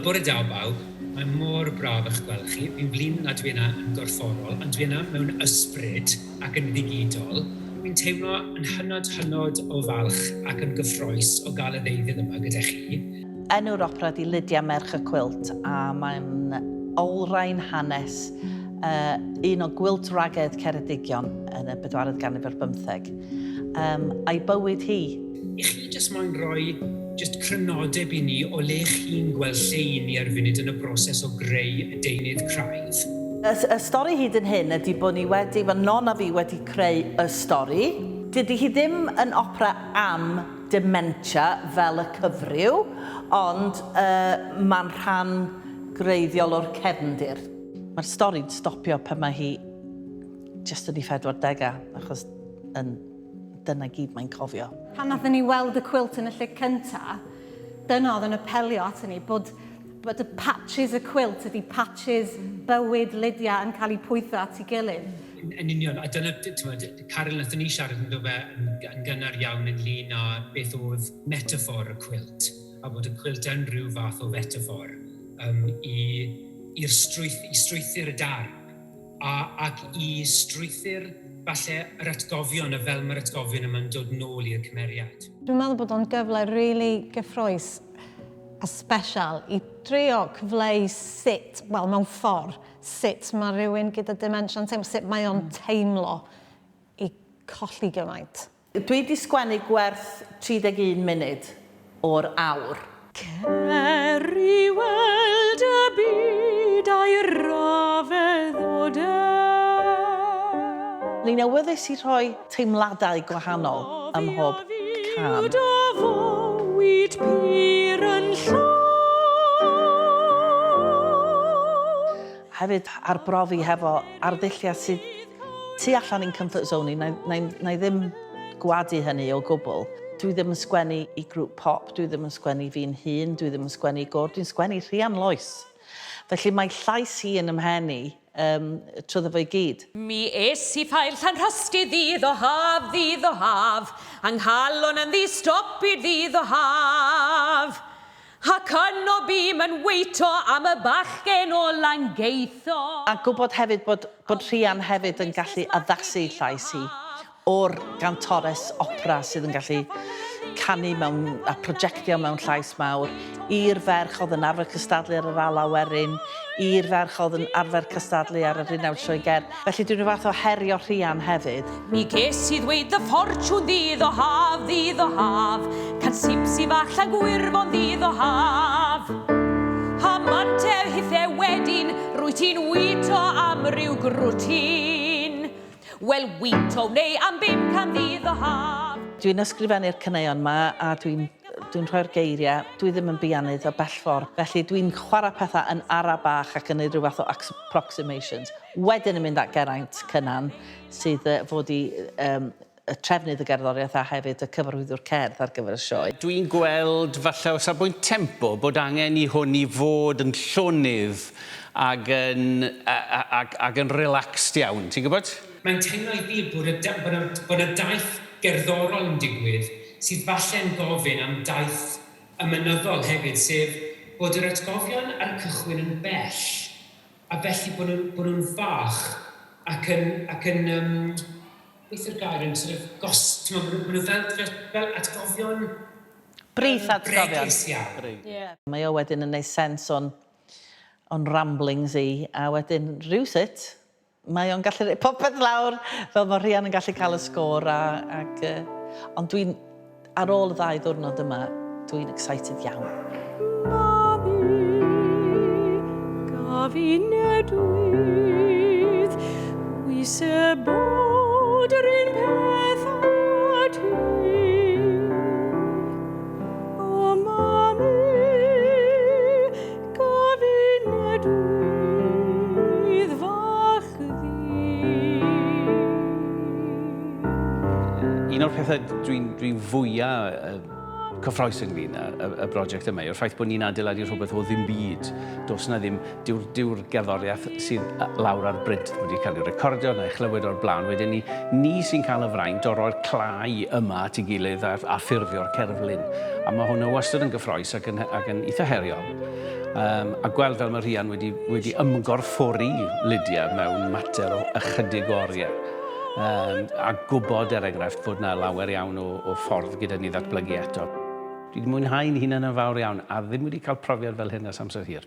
bore da bawb, mae mor braf eich gweld chi. Fi'n flin nad dwi yna yn gorfforol, ond dwi yna mewn ysbryd ac yn ddigidol. Fi'n teimlo yn hynod o falch ac yn gyffroes o gael y ddeuddydd yma gyda chi. Enw'r opera di Lydia merch y Cwilt, a mae'n olrhain hanes un o gwiltwragedd Ceredigion yn y 14th ganrif ar 15. A'i bywyd hi. I chi jyst moyn rhoi crynodeb i ni o le chi'n gweld lle i ni ar funud yn y broses o greu y deunydd craidd. Y stori hyd yn hyn ydy bod ni wedi, mae non a fi wedi creu y stori. Dydy hi ddim yn opera am dementia fel y cyfryw, ond mae'n rhan greiddiol o'r cefndir. Mae'r stori'n stopio pan mae hi jyst yn ei 40au, achos dyna gyd mae'n cofio. Pan nathon ni weld y Cwilt yn y lle cynta, dyna oedd yn apelio ato ni bod y patches y Cwilt ydy patches bywyd Lydia yn cael ei pwytho at ei gilydd. Yn union, a dyna, Caryl, nathon ni siarad yn dod yn gynnar iawn ynglyn â beth oedd metafor y Cwilt, a bod y Cwilt yn rhyw fath o metafor i strwythyr y darn, ac i strwythyr falle yr atgofion a fel mae'r atgofion yma'n dod nôl i'r cymeriad. Dwi'n meddwl bod o'n gyfle really gyffroes a special i drio cyfleu sut, wel mewn ffordd, sut mae rhywun gyda dementia yn teimlo, sut mae o'n teimlo i colli gymaint. Dwi wedi sgwennu gwerth 31 munud o'r awr. Cer i weld y byd a'i rafedd o Ni newyddus i rhoi teimladau gwahanol ym mhob cam. Fywyd pyr yn Hefyd arbrofi hefo arddullio sydd tu allan i'n comfort zone i, na i ddim gwadu hynny o gwbl. Dwi ddim yn sgwennu i grŵp pop, dwi ddim yn sgwennu fi'n hun, dwi ddim yn sgwennu gor, dwi'n sgwennu Rhian Lois. Felly mae llais hi yn ymhenni trwyddo fo i gyd. Mi es I ffael llan rhosty ddydd o haf, anghalon yn ddistopid ddydd o haf. Ac yno bym yn weito am y bachgen o langeitho. A gwybod hefyd bod Rhian hefyd yn gallu addasu llais hi o'r gantores opera sydd yn gallu canu a projectio mewn llais mawr, i'r ferch oedd yn arfer cystadlu ar yr AR-LEIN Werin, i'r ferch oedd yn arfer cystadlu ar yr Unawd Lloegr. Felly dwi'n rhyw fath o herio Rhian hefyd. Mi ges I ddweud y ffortiwn ddydd o haf, can sipsi fach a gwirfon ddydd o haf. A mantef hithau wedyn, rwy ti'n wito am ryw grwtyn. Wel, wito neu am 500 ddydd o haf. Dwi'n ysgrifennu'r caneuon yma a dwi'n rhoi'r geiriau. Dwi ddim yn bianydd o bell ffordd. Felly dwi'n chwarae pethau yn ara bach ac yn neud rhyw fath o approximations. Wedyn yn mynd at Geraint Cynan sydd fod I y trefnydd y gerddoriaeth a hefyd y cyfarwyddwr cerdd ar gyfer y sioe. Dwi'n gweld falle o safbwynt tempo bod angen I hwn I fod yn llonydd ac yn relaxed iawn, ti'n gwybod? Mae'n teimlo I fi bod y daith gerddorol yn digwydd sydd falle yn gofyn am daith ymynyddol hefyd, sef bod yr atgofion ar y cychwyn yn bell, a felly bod nhw'n fach ac yn beth yw'r gair yn sort of gost, maen nhw fel atgofion Brith atgofion. Bregus iawn. Mae o wedyn yn neud sens o'n ramblings I, a wedyn rhywsut, mae o'n gallu rhaid popeth lawr fel mae Rhian yn gallu cael y sgôr ond dwi'n, ar ôl y 2 ddiwrnod yma, dwi'n excited iawn. Gaf I nedwydd, wys y bod yr un peth a ti. O mami, gaf I nedwydd fach ddi. Un o'r pethau dwi'n fwyaf cyffroes ynglyn y brosiect yma yw'r ffaith bod ni'n adeiladu rhywbeth o ddim byd. Does na ddim, dyw'r gerddoriaeth sydd lawr ar bryd wedi cael ei recordio neu chlywed o'r blaen. Wedyn ni sy'n cael y fraint o roi'r clai yma at ei gilydd a ffurfio'r cerflun. A mae hwnna wastad yn gyffroes ac yn eitha heriol. A gweld fel mae Rhian wedi ymgorffori Lydia mewn mater o ychydig o oriau. A gwybod enghraifft fod yna lawer iawn o ffordd gyda ni ddatblygu eto. Dwi wedi mwynhau'n hunan yn fawr iawn a ddim wedi cael profiad fel hyn ers amser hir.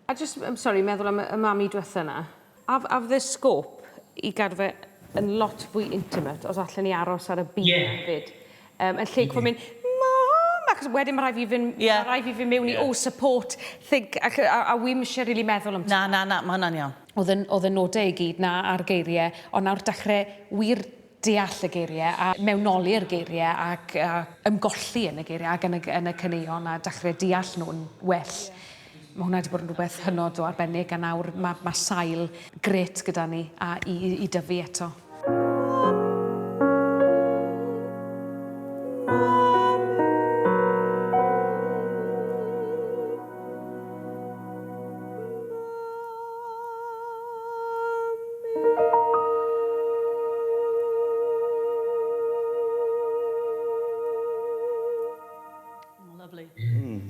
A just, I'm sorry, meddwl am y mami diwetha yna. Af the scope i gadw fe yn lot fwy intimate, os allan ni aros ar y byd hefyd. Yn lle gwybod mynd, Mom! Ac wedyn mae rhaid fi fynd mewn i support, think, a wy'n eisiau rili meddwl am ti. Na, mae hwnna'n iawn. Oedd y nodau i gyd na ar geiriau, ond nawr dechrau wir deall y geiriau a mewnoli'r geiriau ac ymgolli yn y geiriau ac yn y caneuon a dechrau deall nhw'n well. Mae hwnna wedi bod yn rhywbeth hynod o arbennig a nawr mae sail gret gyda ni a i dyfu eto.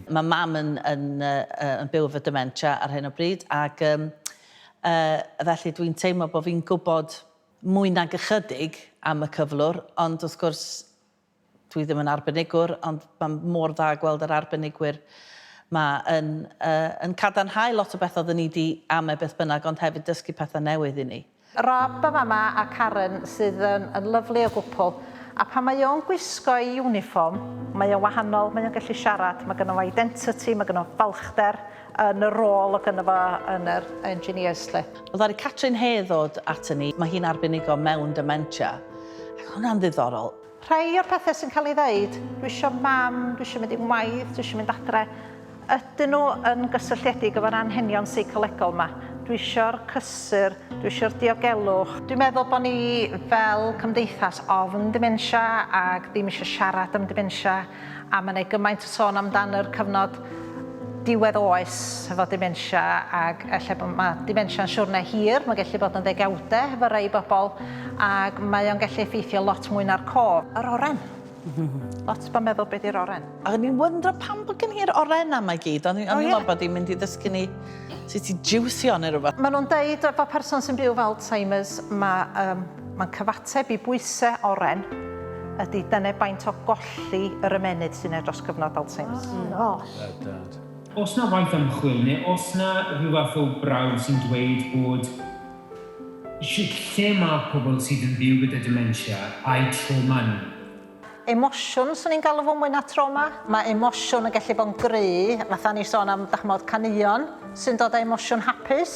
Mae mam yn byw efo dementia ar hyn o bryd ac felly dwi'n teimlo bod fi'n gwybod mwy nag ychydig am y cyflwr, ond wrth gwrs dwi ddim yn arbenigwr, ond mae mor dda gweld yr arbenigwyr yn cadarnhau lot o beth oedden ni wedi am beth bynnag, ond hefyd dysgu pethau newydd i ni. Rob, y mama a Karen sydd yn lyflu o gwbl. A pan mae o'n gwisgo i uniform, mae o'n wahanol, mae o'n gallu siarad, mae gynno fo identity, mae gynno fo balchder yn y rôl o gynno fo yn yr engineers lle. Oedd ar i Catrin Hay ddod at ni, mae hi'n arbenigo mewn dementia. Ac hwnna'n ddiddorol. Rhai o'r pethau sy'n cael ei ddeud, dwi eisiau mam, dwi eisiau mynd i waith, dwi eisiau mynd adre, ydyn nhw yn gysylltiedig efo'r anghenion seicolegol yma. Dwi eisiau'r cysur, dwi eisiau'r diogelwch. Dwi'n meddwl bod ni fel cymdeithas ofn dementia ac ddim eisiau siarad am dementia a mae'n ei gymaint o sôn amdan yr cyfnod diwedd oes efo dementia ac efallai bod mae dementia yn siwrne hir, mae'n gallu bod yn ddegawdau efo rei bobl ac mae o'n gallu effeithio lot mwy na'r cof. Yr oren. Lot o'n meddwl beth yw'r oren. A ni'n wyndro pam bod gen i'r oren am ei gyd, ond ni'n meddwl bod i'n mynd i ddysgu ni sut i jiwsio neu rhywbeth. Maen nhw'n deud efo person sy'n byw fel Alzheimer's, mae'n cyfateb i bwysau oren ydy dyna baint o golli yr ymenydd sy'n ei dros gyfnod Alzheimer's. Os na waith ymchwil neu os na rhywbeth o brawd sy'n dweud bod lle mae pobl sydd yn byw gyda dementia a'i trauma nhw? Emosiwn sy'n ni'n galw fo mwy na trauma. Mae emosiwn yn gallu bod yn gry, fatha ni sôn am caneuon sy'n dod â emosiwn hapus,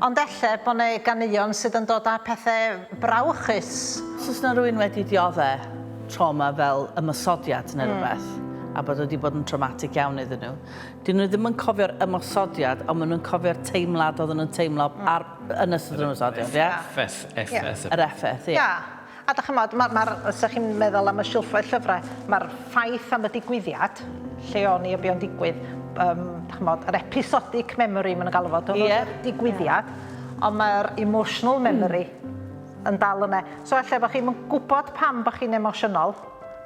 ond ella bod yna ganeuon sydd yn dod â pethau brawchus. Os yna rhywun wedi dioddau trauma fel ymysodiad neu rhywbeth, a bod wedi bod yn traumatic iawn iddyn nhw, dyn nhw ddim yn cofio'r ymosodiad, ond maen nhw'n cofio'r teimlad oedden nhw'n teimlo yn ystod yr ymosodiad, ie? Yr effaith, ie. A da chymod, os ydych chi'n meddwl am y silffoedd llyfrau, mae'r ffaith am y digwyddiad, lle o'n i o be o'n digwydd, yr episodic memory, mae'n galw fod, digwyddiad, ond mae'r emotional memory yn dal yna. So allai bod chi'n gwybod pam bod chi'n emosiynol,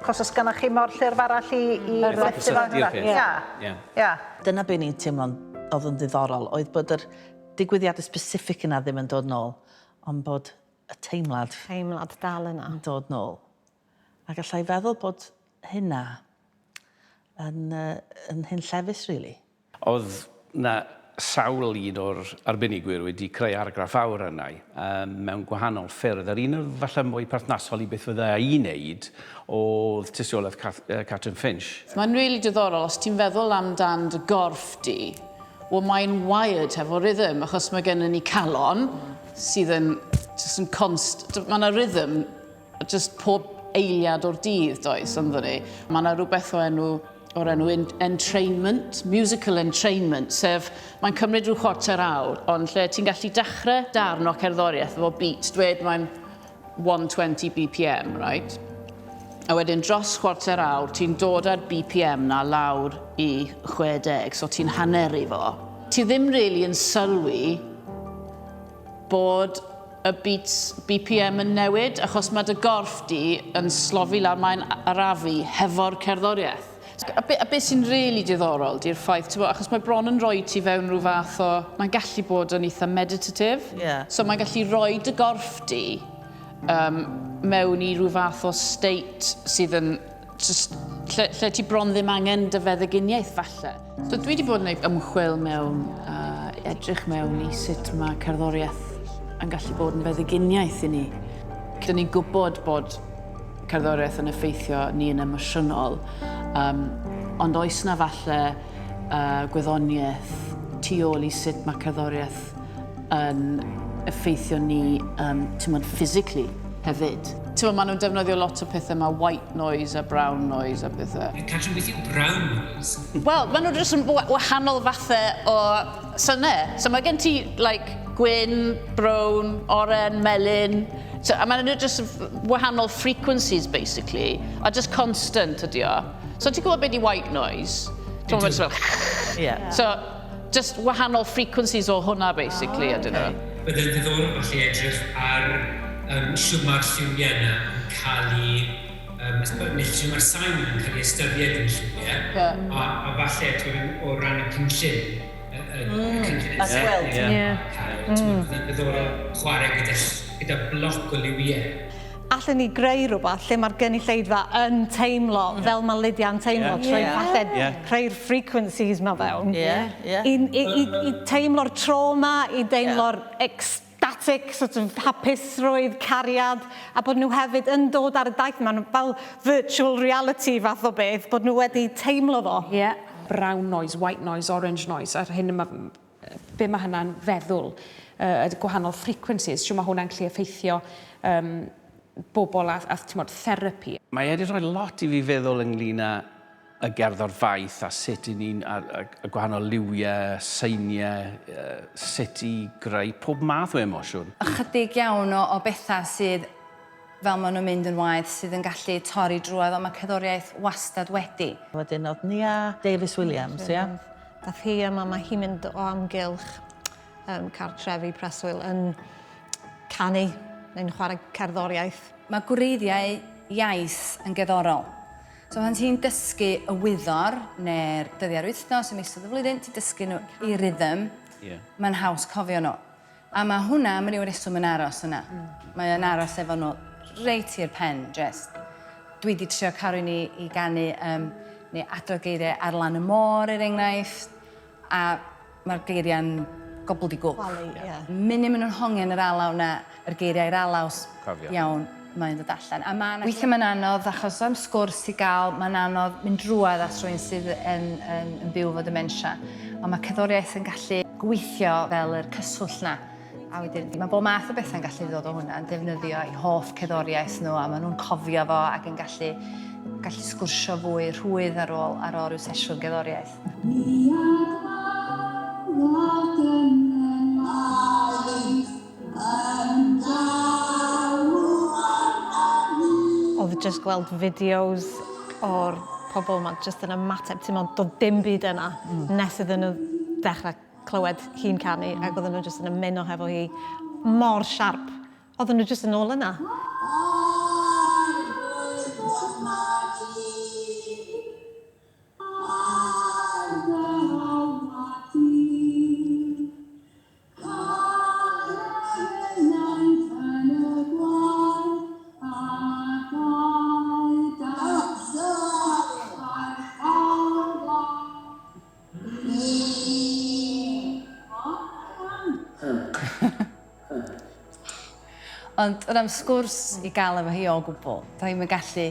cos os gynnwch chi mor llyrf arall i lethu fo. Dyna be ni'n teimlo'n oedd yn ddiddorol, oedd bod yr digwyddiadau specific yna ddim yn dod nôl, ond bod y teimlad dal yna yn dod nôl. Ac allai feddwl bod hynna yn hyn llefus, really. Oedd na sawl un o'r arbenigwyr wedi creu argraff fawr yna mewn gwahanol ffyrdd. Yr un o'r falle mwy perthnasol i beth fydda i wneud oedd tystiolaeth Catrin Finch. Mae'n rili diddorol os ti'n feddwl amdan dy gorff di, wel mae'n wired hefo rhythm, achos mae gennym ni calon sydd yn mae yna rhythm just pob eiliad o'r dydd, does, ynddo ni. Mae yna rhywbeth o'r enw entrainment, musical entrainment, sef mae'n cymryd rhyw chwarter awr, ond lle ti'n gallu dechrau darn o cerddoriaeth efo beat, dweud mae'n 120 BPM, right? A wedyn dros chwarter awr, ti'n dod ar BPM na lawr i 60, so ti'n haneri fo. Ti ddim really yn sylwi bod y beats BPM yn newid, achos mae dy gorff di yn slofi lawr, mae'n arafu hefo'r cerddoriaeth. A beth sy'n really diddorol di'r ffaith, achos mae bron yn rhoi ti fewn rhyw fath o... Mae'n gallu bod yn eitha meditative. Yeah. So mae'n gallu rhoi dy gorff di mewn i rhyw fath o state sydd yn... lle ti bron ddim angen dy feddyginiaeth falle. So dwi wedi bod yn gwneud ymchwil mewn, edrych mewn i sut mae cerddoriaeth yn gallu bod yn feddyginiaeth i ni. Dyn ni'n gwybod bod cerddoriaeth yn effeithio ni yn emosiynol, ond oes na falle gwyddoniaeth tu ôl i sut mae cerddoriaeth yn effeithio ni, physically hefyd. Maen nhw'n defnyddio lot o pethau yma, white noise a brown noise a pethau. Catrin, beth yw brown noise? Wel, maen nhw'n jyst yn wahanol fathau o synnau. So mae gen ti, gwyn, brown, oren, melyn. So, a maen nhw'n jyst wahanol frequencies, basically. A just constant ydi o. So ti'n gwybod beth i white noise? Yeah. So, just wahanol frequencies o hwnna, basically, ydyn nhw. Byddai'n ddiddorol falle edrych ar siwr mae'r lliwiau yna yn cael ei... neu siwr mae'r sain yn cael ei ystyried yn lliwiau, a falle o ran y cynllun. A Cwilt. Byddai'n ddiddorol chwarae gyda bloc o liwiau. Allen ni greu rhywbeth lle mae'r gynulleidfa yn teimlo fel mae Lydia yn teimlo trwy falle creu'r frequencies ma fewn. I teimlo'r trauma, i teimlo'r ecstatic, sort of hapusrwydd, cariad, a bod nhw hefyd yn dod ar y daith yma, fel virtual reality fath o beth, bod nhw wedi teimlo fo. Brown noise, white noise, orange noise, a'r hyn yma, be mae hynna'n feddwl, y gwahanol frequencies, sy'n mae hwnna'n gallu effeithio bobl a therapi. Mae wedi rhoi lot i fi feddwl ynglyn â y gerddor faith a sut i ni'n y gwahanol liwiau, seiniau, sut i greu pob math o emosiwn. Ychydig iawn o bethau sydd fel maen nhw'n mynd yn waith sydd yn gallu torri drwedd, ond mae cerddoriaeth wastad wedi. Wedyn oedd ni a Davies Williams, ia? Dath hi yma, mae hi'n mynd o amgylch cartref i preswyl yn canu neu'n chwarae cerddoriaeth. Mae gwreiddiau iaith yn gerddorol. So pan ti'n dysgu y wyddor neu'r dyddiau'r wythnos yn ystod y flwyddyn, ti'n dysgu nhw i rhythm, mae'n haws cofio nhw. A mae hwnna, mae ryw reswm yn aros yna. Mae'n aros efo nhw reit i'r pen, just. Dwi wedi trio cael rhywun i ganu neu adrodd geiriau ar lan y môr, enghraifft, a mae'r geiriau'n gobl di gwch. Munud maen nhw'n hongen yr alaw na, yr geiriau'r alaws iawn, mae'n dod allan. Weithiau mae'n anodd, achos am sgwrs i gael, mae'n anodd mynd drwedd at rhywun sydd yn byw fo dementia. Ond mae cerddoriaeth yn gallu gweithio fel yr cyswll na. A wedyn, mae bob math o bethau'n gallu ddod o hwnna, yn defnyddio i hoff cerddoriaeth nhw, a maen nhw'n cofio fo ac yn gallu sgwrsio fwy rhwydd ar ôl rhyw sesiwn gerddoriaeth. Oedd jyst gweld fideos o'r pobl yma jyst yn ymateb, ti'n meddwl, doedd dim byd yna nes iddyn nhw dechrau clywed hi'n canu ac oedden nhw jyst yn ymuno hefo hi mor siarp. Oedden nhw jyst yn ôl yna. Ond yn am sgwrs i gael efo hi o gwbl, da hi'n gallu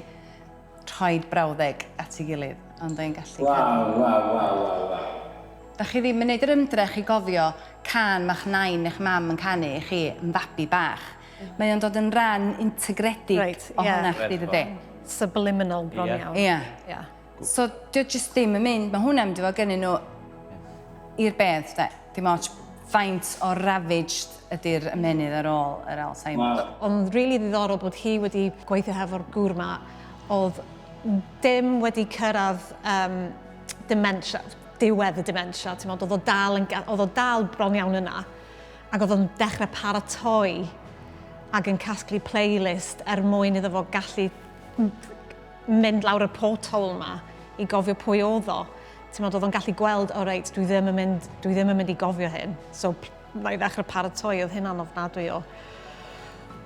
rhoi brawddeg at ei gilydd, ond da hi'n gallu... Waw. Da chi ddim yn gwneud yr ymdrech i gofio can ma'ch nain eich mam yn canu i chi yn babi bach. Mae o'n dod yn ran integredig o hwnna chdi dydi. Subliminal bron iawn. Ie. So, dwi jyst ddim yn mynd, mae hwnna'n mynd i fod gennyn nhw i'r bedd, dim ots faint o ravaged ydy'r ymenydd ar ôl yr Alzheimer. Ond rili ddiddorol bod hi wedi gweithio hefo'r gŵr ma, oedd dim wedi cyrraedd dementia, diwedd y dementia, oedd o dal bron iawn yna, ac oedd o'n dechrau paratoi ac yn casglu playlist mwyn iddo fo gallu mynd lawr y porthole yma i gofio pwy oedd o. Oedd o'n gallu gweld, o reit, dwi ddim yn mynd i gofio hyn. So, na i ddechrau paratoi, oedd hynna'n ofnadwy o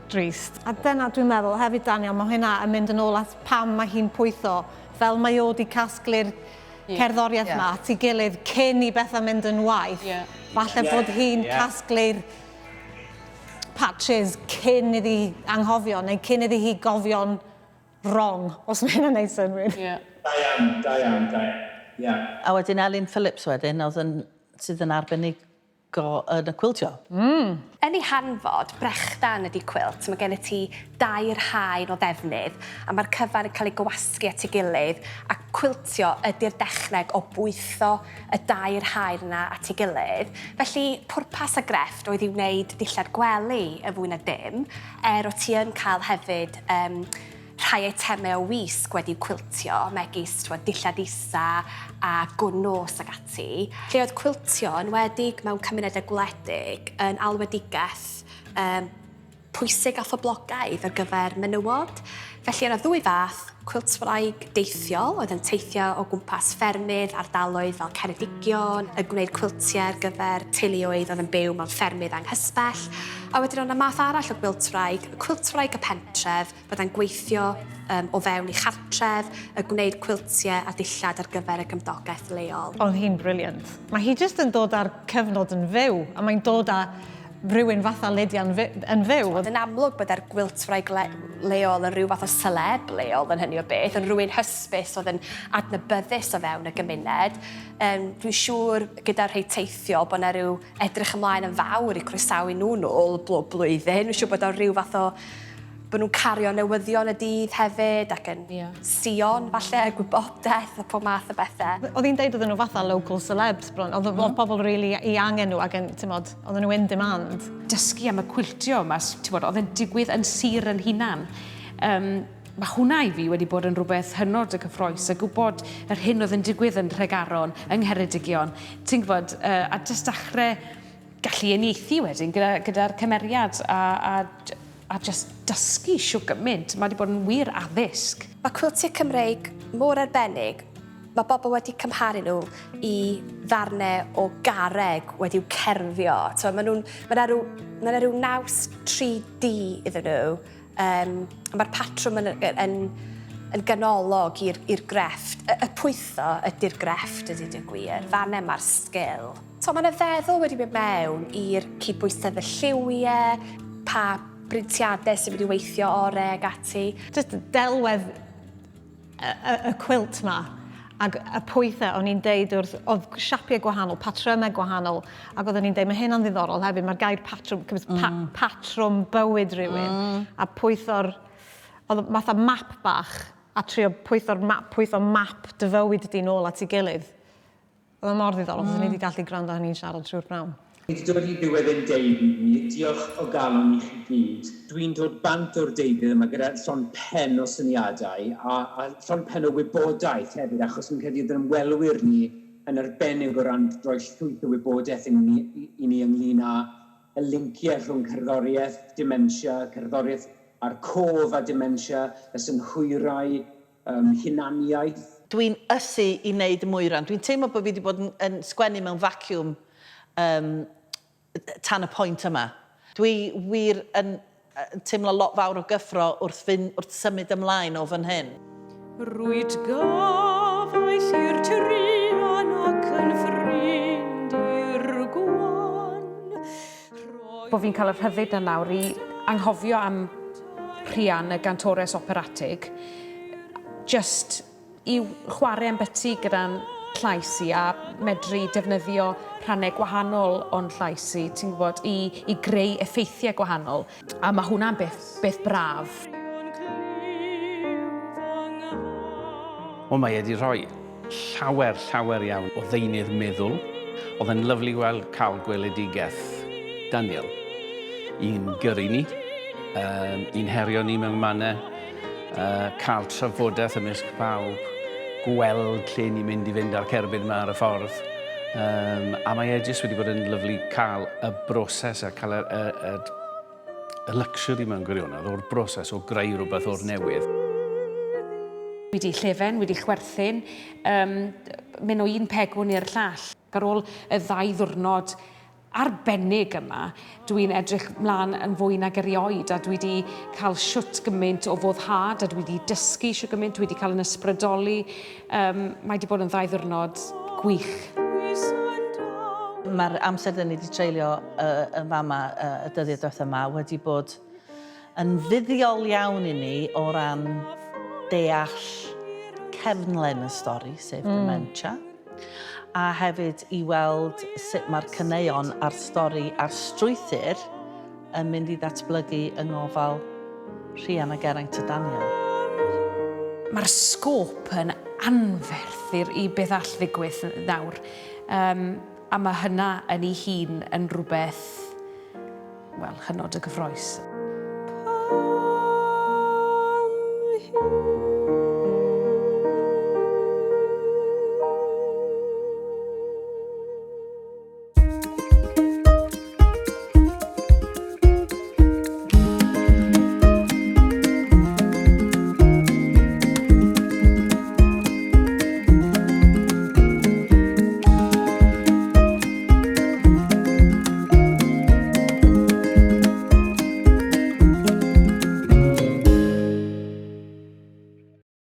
drist. A dyna dwi'n meddwl, hefyd Daniel, mae hynna yn mynd yn ôl at pam mae hi'n pwytho, fel mae o wedi casglu'r cerddoriaeth yma at ei gilydd cyn i bethau mynd yn waith. Falle bod hi'n casglu'r patches cyn iddi anghofio, neu cyn iddi hi gofio'n wrong, os mae hynna'n neud synwyr. Da iawn. A wedyn AR-LEIN Phillips wedyn, sydd yn arbennig yn y cwiltio. Yn ei hanfod, brechdan ydi cwilt. Mae gen i ti 2 haen o ddefnydd, a mae'r cyfan yn cael ei gywasgu at ei gilydd, a cwiltio ydy'r dechneg o bwytho y 2 haen yna at ei gilydd. Felly, pwrpas y grefft oedd i wneud dillad gwely y fwy na dim, o ti yn cael hefyd rhai eitemau o wisg wedi'w cwiltio, megis dillad isa a gwnos ag ati. Lle oedd cwiltio yn wedig mewn cymunedau gwledig yn alwedigaeth pwysig a phoblogaidd ar gyfer menywod. Felly yna 2 fath, cwilt Sbraig deithiol, oedd yn teithio o gwmpas ffermydd, ardaloedd fel Ceredigion, yn gwneud cwiltiau ar gyfer teuluoedd oedd yn byw mewn ffermydd anghysbell. A wedyn o'na math arall o cwilt Sbraig y pentref, byddai'n gweithio o fewn i chartref, yn gwneud cwiltiau a dillad ar gyfer y gymdogaeth leol. Oedd hi'n briliant. Mae hi jyst yn dod ar cyfnod yn fyw, a mae'n dod â rhywun fatha Lydia yn fyw. Oedd yn amlwg bod Gwilt Sbraig leol yn rhyw fath o celeb leol yn hynny o beth, yn rhywun hysbys oedd yn adnabyddus o fewn y gymuned. Dwi'n siŵr gyda'r rhai teithio bod yna rhyw edrych ymlaen yn fawr i croesawu nhw nôl blwyddyn. Dwi'n siŵr bod yna rhyw fath o bod nhw'n cario newyddion y dydd hefyd ac yn sion, falle, gwybodaeth a pob math o bethau. Oedd hi'n deud oedden nhw fatha local celebs bron. Oedd pobl rili i angen nhw ac oedden nhw in demand. Dysgu am y cwiltio yma, oedd yn digwydd yn sir yn hunan. Mae hwnna i fi wedi bod yn rhywbeth hynod y cyffroes, a gwybod yr hyn oedd yn digwydd yn Rhegaron, yng Ngheredigion. Ti'n gwybod, a jyst dechrau gallu uniaethu wedyn gyda'r cymeriad a jyst dysgu siw gymaint. Mae wedi bod yn wir addysg. Mae cwiltiau Cymreig mor arbennig. Mae bobl wedi cymharu nhw i ddarnau o garreg wedi'w cerfio. Mae yna rhyw naws 3D iddyn nhw. Mae'r patrwm yn ganolog i'r grefft. Y pwytho ydy'r grefft ydy dy gwir. Fanne mae'r sgil. Mae yna feddwl wedi mynd mewn i'r cydbwysedd y lliwiau, pa breintiadau sy'n wedi weithio ore ag ati. Just delwedd y cwilt ma ac y pwythau o'n i'n deud wrth, oedd siapiau gwahanol, patrymau gwahanol, ac oedden ni'n deud, mae hynna'n ddiddorol hefyd, mae'r gair patrwm bywyd rhywun, a pwytho'r, oedd fatha map bach, a trio pwytho map dy fywyd di nôl at ei gilydd. Oedd yn mor ddiddorol, oedden ni wedi gallu gwrando hynny'n siarad trwy'r brawn. Ni wedi dod i ddiwedd ein deunydd ni. Diolch o galon i chi gyd. Dwi'n dod bant o'r deunydd yma gyda llon pen o syniadau a llon pen o wybodaeth hefyd, achos yn credu yn ymwelwyr ni yn arbennig o ran droi llwyth o wybodaeth i ni ynglyn â y linciau rhwng cerddoriaeth, dementia, cerddoriaeth a'r cof a dementia, y synhwyrau, hunaniaeth. Dwi'n ysu i wneud y mwyran. Dwi'n teimlo bod fi wedi bod yn sgwennu mewn vacuum tan y pwynt yma. Dwi wir yn teimlo lot fawr o gyffro wrth symud ymlaen o fan hyn. Rwyd gafais i'r tyrian ac yn ffrind i'r gwan. Bo fi'n cael y rhyddid yn nawr i anghofio am Rhian y gantores operatig, just i chwarae am byti gyda'n llaisi a medru defnyddio rhannau gwahanol o'n llaisi, ti'n gwybod, i greu effeithiau gwahanol. A mae hwnna'n beth braf. Wel, mae wedi rhoi llawer iawn o ddeunydd meddwl. Oedd yn lyflu gweld cael gweledigaeth Daniel. Un gyrru ni, un herio ni mewn mannau, cael trafodaeth ymysg pawb, gweld lle ni'n mynd i fynd ar cerbyd yma ar y ffordd. A mae jyst wedi bod yn lyflu cael y broses a cael y luxury mewn gwirionedd o'r broses o greu rhywbeth o'r newydd. wedi llefen, wedi chwerthin, mynd o un pegwn i'r llall. Ar ôl y 2 ddiwrnod arbennig yma, dwi'n edrych mlaen yn fwy nag erioed a dwi wedi cael siwt gymaint o foddhad a dwi wedi dysgu siwt gymaint, dwi wedi cael yn ysbrydoli. Mae wedi bod yn 2 ddiwrnod gwych. Mae'r amser dyn ni wedi treulio yn fama y dyddiau diwethaf yma wedi bod yn fuddiol iawn i ni o ran deall cefnlen y stori, sef dementia. A hefyd i weld sut mae'r caneuon a'r stori a'r strwythur yn mynd i ddatblygu yng ngofal Rhian a Geraint a Daniel. Mae'r sgôp yn anferth i beth all ddigwydd nawr. A mae hynna yn ei hun yn rhywbeth, wel, hynod y gyffroes.